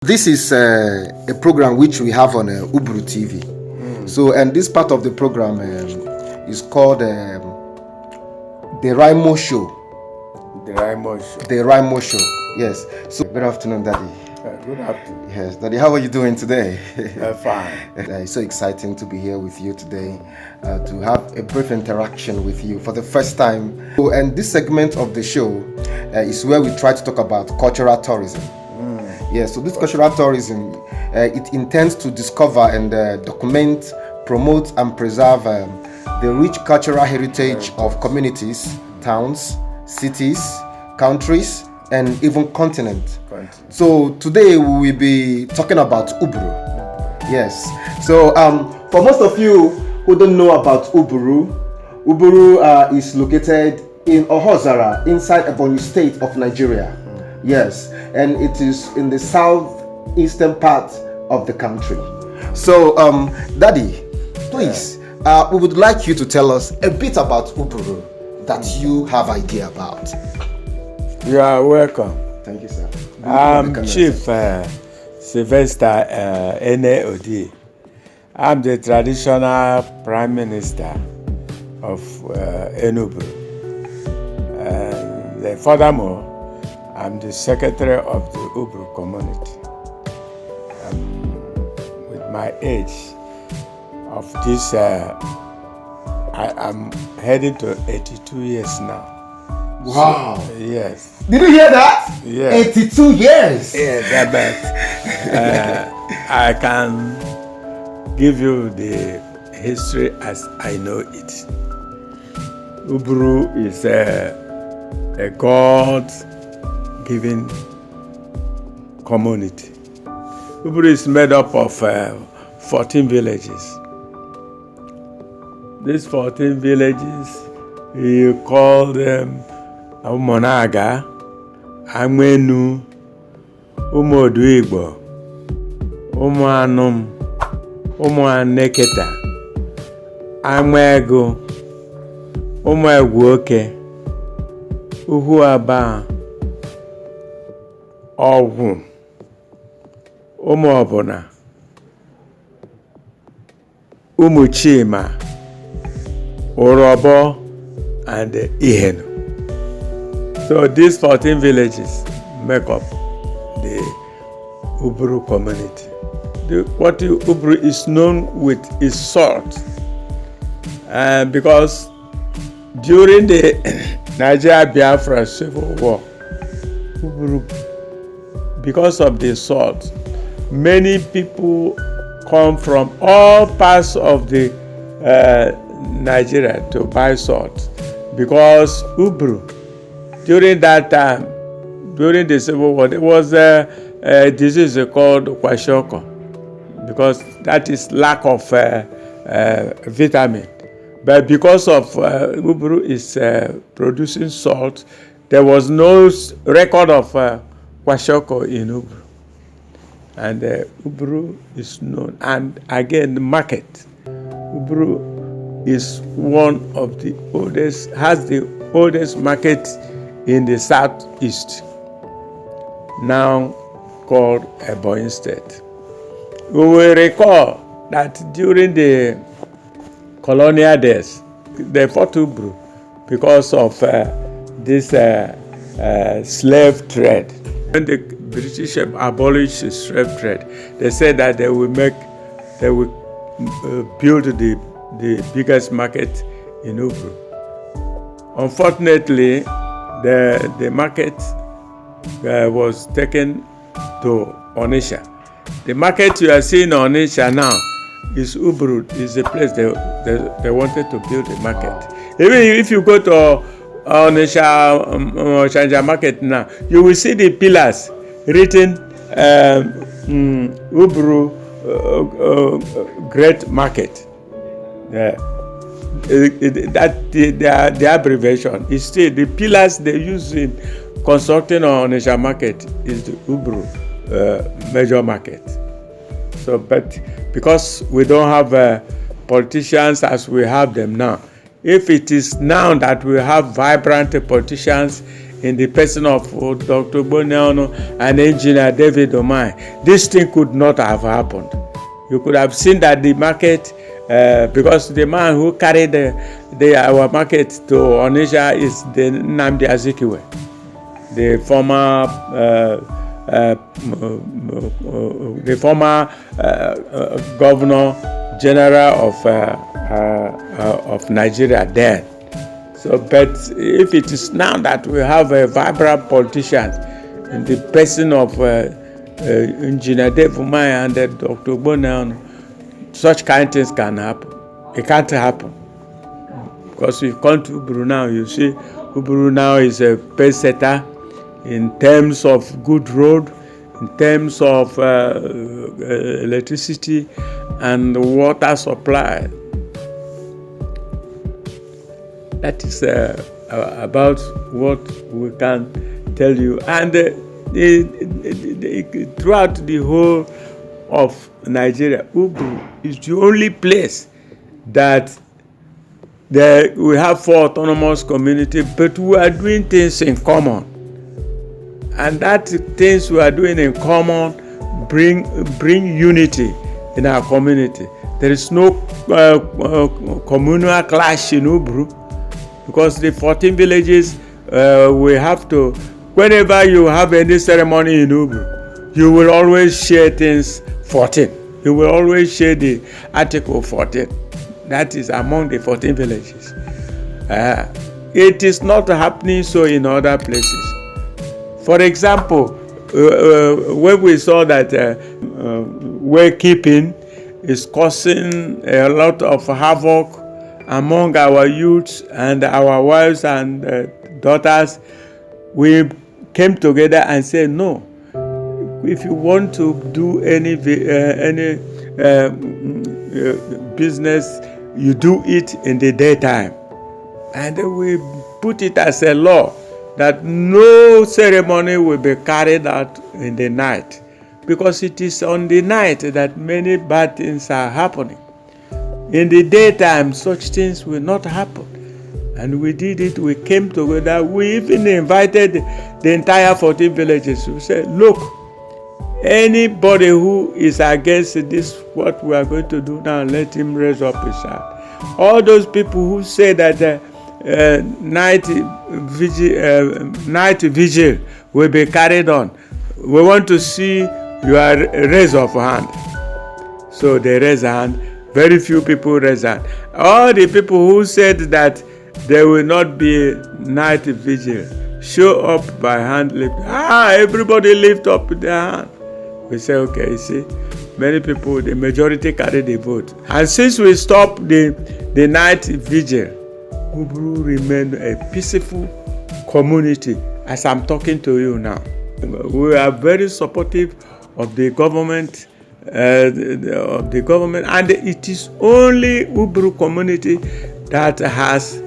This is a program which we have on Uburu TV. So, and this part of the program is called the Raimo Show. The Raimo Show. The Raimo Show. Yes. So, good afternoon, Daddy. Good afternoon. Yes, Daddy. How are you doing today? Fine. It's so exciting to be here with you today, to have a brief interaction with you for the first time. So, and this segment of the show is where we try to talk about cultural tourism. Yes, so this cultural tourism, it intends to discover and document, promote and preserve the rich cultural heritage of communities, towns, cities, countries, and even continent. So today we will be talking about Uburu. Yes, so for most of you who don't know about Uburu, Uburu is located in Ohozara, inside Ebonyi State of Nigeria. Yes, and it is in the southeastern part of the country. So, Daddy, please, we would like you to tell us a bit about Uburu that you have idea about. You are welcome. Thank you, sir. I'm Chief Sylvester Ene Odi. I'm the traditional Prime Minister of Uburu. Furthermore, I'm the Secretary of the Uburu Community. With my age of this, I am heading to 82 years now. Wow. So, yes. Did you hear that? Yes. 82 years. Yes, I bet. I can give you the history as I know it. Uburu is a God-given community. Uburu is made up of 14 villages. These 14 villages, you call them Umonaga, Amenu, Umoduigbo, Umuanum, Umuaneketa, Amego, Umuegwoke, Uhuaba, Ogwu, Umuobona, Umuchima, Orobo, and Ihenu. So these 14 villages make up the Uburu community. What Uburu is known with is salt. Because during the Nigeria-Biafra Civil War, Uburu, because of the salt, many people come from all parts of the Nigeria to buy salt. Because Uburu, during that time, during the Civil War, there was a disease called kwashiorkor, because that is lack of vitamin. But because of Uburu is producing salt, there was no record of kwashiorkor in Uburu. And Uburu is known. And again, the market. Uburu is one of the oldest, has the oldest market in the southeast, now called Ebonyi State. We will recall that during the colonial days, they fought Uburu because of this slave trade. When the British abolished the slave trade, they said that they will build the biggest market in Uburu. Unfortunately, the market was taken to Onitsha. The market you are seeing in Onitsha now is Uburu, is the place they wanted to build a market. Even if you go to Onitsha market now, you will see the pillars written Uburu Great Market. The abbreviation is still the pillars they use in constructing Onitsha market is the Uburu major market. So, but because we don't have politicians as we have them now, if it is now that we have vibrant politicians in the person of Dr. Boneano and Engineer David Omai, this thing could not have happened. You could have seen that the market, because the man who carried our market to Onitsha is the Nnamdi Azikiwe, the former Governor General of Nigeria then. So, but if it is now that we have a vibrant politician in the person of Engineer Dave Umaya and Dr. Boneano, such kind of things can happen. It can't happen. Because if you come to Uburu now, you see Uburu now is a pace setter in terms of good road, in terms of electricity and water supply. That is about what we can tell you. And throughout the whole of Nigeria, Uburu is the only place that we have 4 autonomous communities, but we are doing things in common. And that things we are doing in common bring unity in our community. There is no communal clash in Uburu, because the 14 villages, we have to, whenever you have any ceremony in Uburu, you will always share things 14. You will always share the Article 14. That is among the 14 villages. It is not happening so in other places. For example, when we saw that wakekeeping is causing a lot of havoc among our youths and our wives and daughters, we came together and said, no, if you want to do any business, you do it in the daytime. And we put it as a law that no ceremony will be carried out in the night, because it is on the night that many bad things are happening. In the daytime, such things will not happen. And we did it. We came together. We even invited the entire 14 villages. We said, look, anybody who is against this, what we are going to do now, let him raise up his hand. All those people who say that night vigil will be carried on, we want to see your raise of hand. So they raise hand. Very few people raise hand. All the people who said that there will not be night vigil show up by hand lift. Everybody lift up their hand. We say, okay, you see, many people, the majority carry the vote. And since we stopped the night vigil, Uburu remained a peaceful community as I'm talking to you now. We are very supportive of the government, and it is only Uburu community that has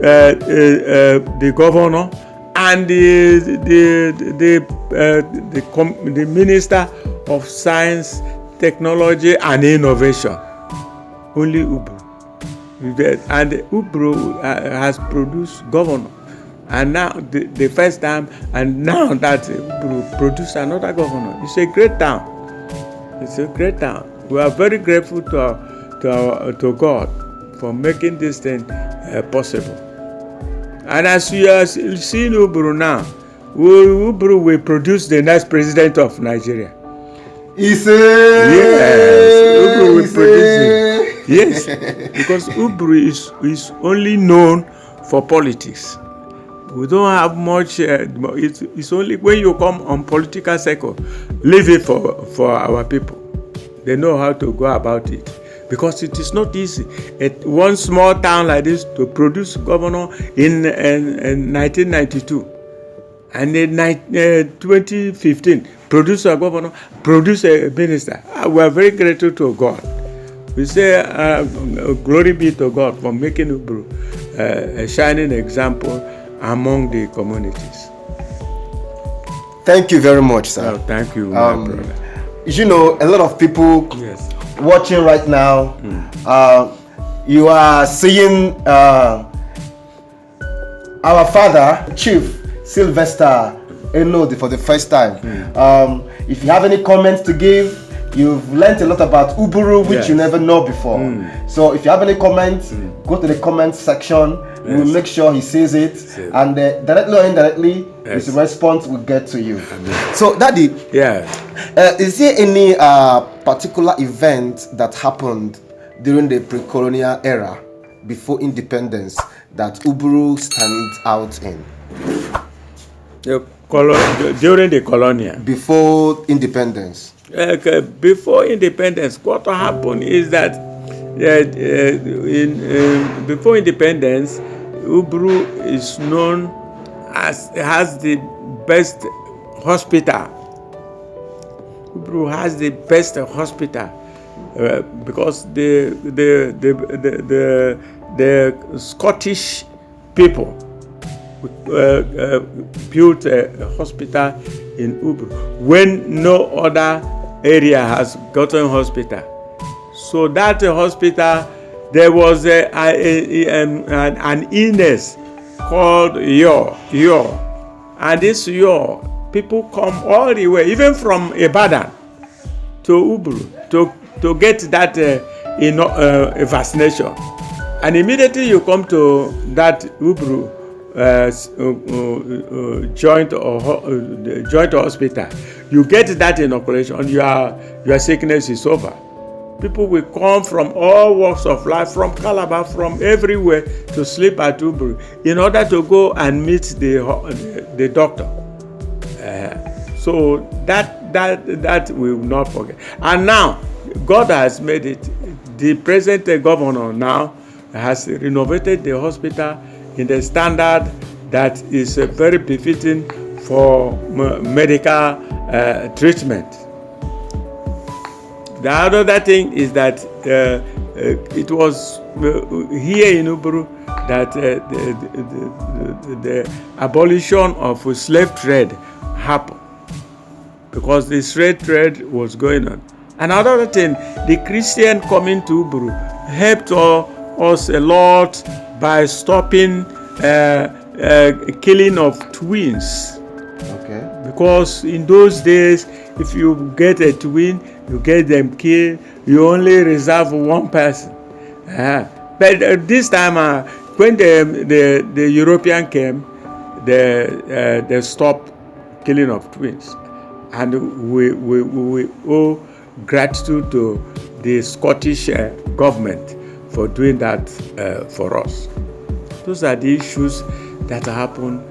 the governor and the Minister of Science, Technology and Innovation. Only Uburu. And Uburu has produced governor. And now the first time, and now that Uburu produced another governor. It's a great town. It's a great town. We are very grateful to God for making this thing possible. And as you are seeing Uburu now, Uburu will produce the next president of Nigeria. Yes, Uburu will produce it. Yes, because Uburu is only known for politics. We don't have much. It's only when you come on political circle, leave it for our people. They know how to go about it, because it is not easy. One small town like this to produce governor in 1992, and in 2015 produce a governor, produce a minister. We are very grateful to God. We say glory be to God for making Uburu a shining example among the communities. Thank you very much, sir. Oh, thank you, my brother. You know, a lot of people watching right now, you are seeing our father, Chief Sylvester Ene Odi for the first time. If you have any comments to give, you've learned a lot about Uburu, which you never know before. So if you have any comments, go to the comments section. We will make sure he sees it, and directly or indirectly, his response will get to you. So, Daddy, is there any particular event that happened during the pre-colonial era, before independence, that Uburu stands out in? During the colonial? Before independence. Before independence, what happened is that before independence, Uburu is known as has the best hospital. Uburu has the best hospital because the Scottish people built a hospital in Uburu when no other area has gotten hospital. So that hospital, there was an illness called yaw. And this yaw, people come all the way, even from Ibadan to Uburu, to get that vaccination. And immediately you come to that Uburu joint hospital, you get that inoculation, your sickness is over. People will come from all walks of life, from Calabar, from everywhere, to sleep at Uburu in order to go and meet the doctor. So that we will not forget. And now, God has made it. The present governor now has renovated the hospital in the standard that is very befitting for medical treatment. The other thing is that it was here in Uburu that the abolition of slave trade happened, because the slave trade was going on. Another thing, the Christian coming to Uburu helped us a lot by stopping killing of twins. Okay. Because in those days, if you get a twin, you get them killed, you only reserve one person. But this time, when the European came, they stopped killing of twins. And we owe gratitude to the Scottish government for doing that for us. Those are the issues that happened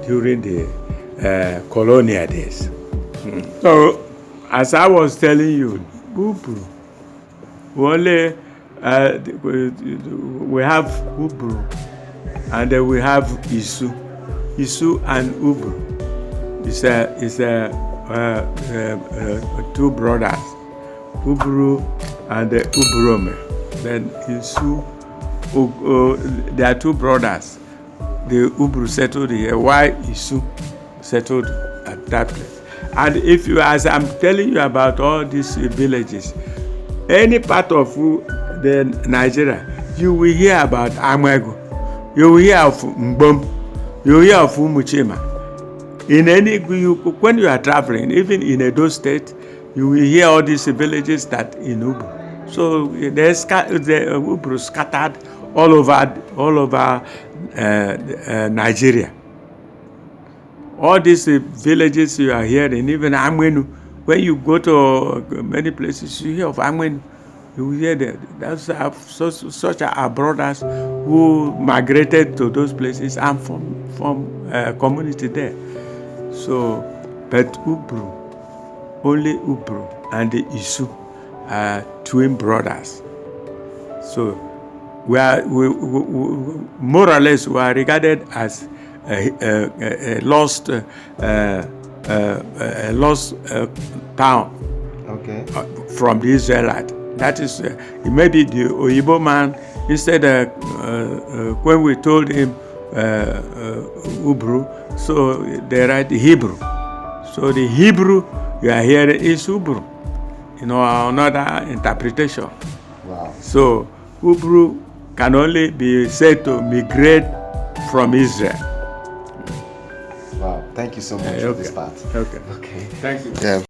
during the colonial days. So, as I was telling you, Uburu, we have Uburu, and then we have Isu and Uburu. It's two brothers, Uburu and Uburome. Then Isu, they are two brothers. The Uburu settled here, while Isu settled at that place. And if you, as I'm telling you about all these villages, any part of the Nigeria, you will hear about Amwego, you will hear of Mbom, you will hear of Umuchima. When you are traveling, even in Edo State, you will hear all these villages that in Uburu. So the Uburu scattered all over Nigeria. All these villages you are hearing, even Amwenu, when you go to many places, you hear of Amwenu. You will hear that. That's such are brothers who migrated to those places and from community there. So, but Uburu, only Uburu and the Isu are twin brothers. So, we more or less we are regarded as a lost town. Okay. From the Israelite. That is, maybe the Oyibo man, instead when we told him Uburu, so they write Hebrew. So the Hebrew you are hearing is Uburu. Another interpretation. Wow. So Uburu can only be said to migrate from Israel. Thank you so much for this part. Okay. Okay. Thank you. Yeah.